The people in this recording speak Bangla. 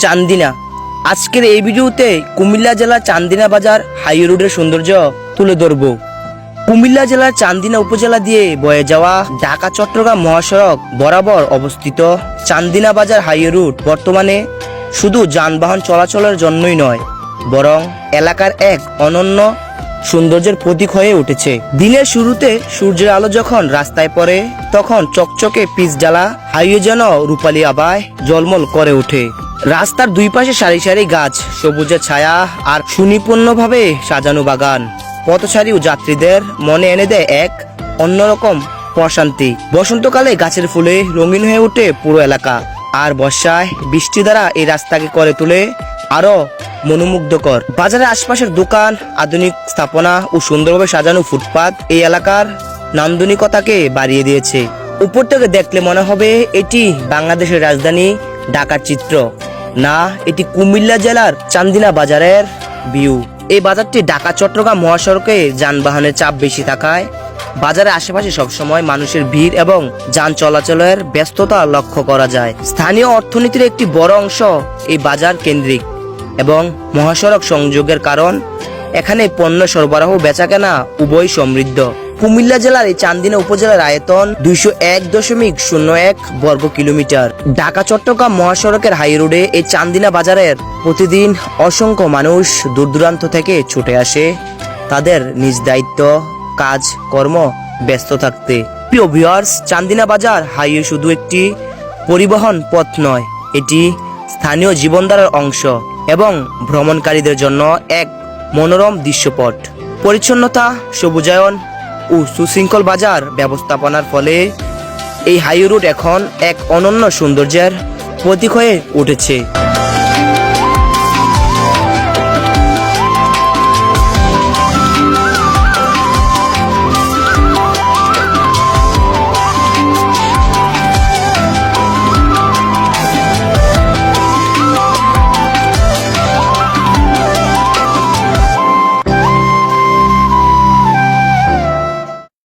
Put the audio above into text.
চান্দিনা। আজকের এই ভিডিওতে কুমিল্লা জেলার চান্দিনা বাজার হাই রোডের সৌন্দর্য তুলে ধরব। কুমিল্লা জেলার চান্দিনা উপজেলা দিয়ে বয়ে যাওয়া ঢাকা চট্টগ্রাম মহাসড়ক বরাবর অবস্থিত চান্দিনা বাজার হাই রোড বর্তমানে শুধু যানবাহন চলাচলের জন্যই নয়, বরং এলাকার এক অনন্য সৌন্দর্যের প্রতীক হয়ে উঠেছে। দিনের শুরুতে সূর্যের আলো যখন রাস্তায় পড়ে, তখন চকচকে পিচ জ্বালা হাইওয়ে যেন রূপালী আভায় ঝলমল করে ওঠে। রাস্তার দুই পাশে সারি সারি গাছ, সবুজের ছায়া আর সুনিপুণভাবে সাজানো বাগান পথচারী ও যাত্রীদের মনে এনে দেয় এক অন্যরকম প্রশান্তি। বসন্তকালে গাছের ফুলে রঙিন হয়ে ওঠে পুরো এলাকা, আর বর্ষায় বৃষ্টি দ্বারা এই রাস্তাকে করে তোলে আরো মনোমুগ্ধকর। বাজারের আশপাশের দোকান, আধুনিক স্থাপনা ও সুন্দরভাবে সাজানো ফুটপাত এই এলাকার নান্দনিকতাকে বাড়িয়ে দিয়েছে। উপর থেকে দেখলে মনে হবে এটি বাংলাদেশের রাজধানী ঢাকার চিত্র, না এটি কুমিল্লা জেলার চান্দিনা বাজারের ভিউ। এই বাজারটি ঢাকা চট্টগ্রাম মহাসড়কে যানবাহনের চাপ বেশি থাকায় বাজারের আশেপাশে সবসময় মানুষের ভিড় এবং যান চলাচলের ব্যস্ততা লক্ষ্য করা যায়। স্থানীয় অর্থনীতির একটি বড় অংশ এই বাজার কেন্দ্রিক এবং মহাসড়ক সংযোগের কারণ এখানে পণ্য সরবরাহ বেচাকেনা উভয় সমৃদ্ধ। কুমিল্লা জেলার এই চান্দিনা উপজেলার আয়তন 201.01 বর্গ কিলোমিটার। ঢাকা চট্টগ্রাম মহাসড়কের হাই রোডে এই চান্দিনা বাজারের প্রতিদিন অসংখ্য মানুষ দূর দূরান্ত থেকে ছুটে আসে তাদের নিজ দায়িত্ব, কাজ কর্ম ব্যস্ত থাকতে। প্রিয় ভিউয়ার্স, চান্দিনা বাজার হাইওয়ে শুধু একটি পরিবহন পথ নয়, এটি স্থানীয় জীবনধারার অংশ এবং ভ্রমণকারীদের জন্য এক মনোরম দৃশ্যপট। পরিচ্ছন্নতা, সবুজায়ন ও সুশৃঙ্খল বাজার ব্যবস্থাপনার ফলে এই হাই রোড এখন এক অনন্য সৌন্দর্যের প্রতীক হয়ে উঠেছে।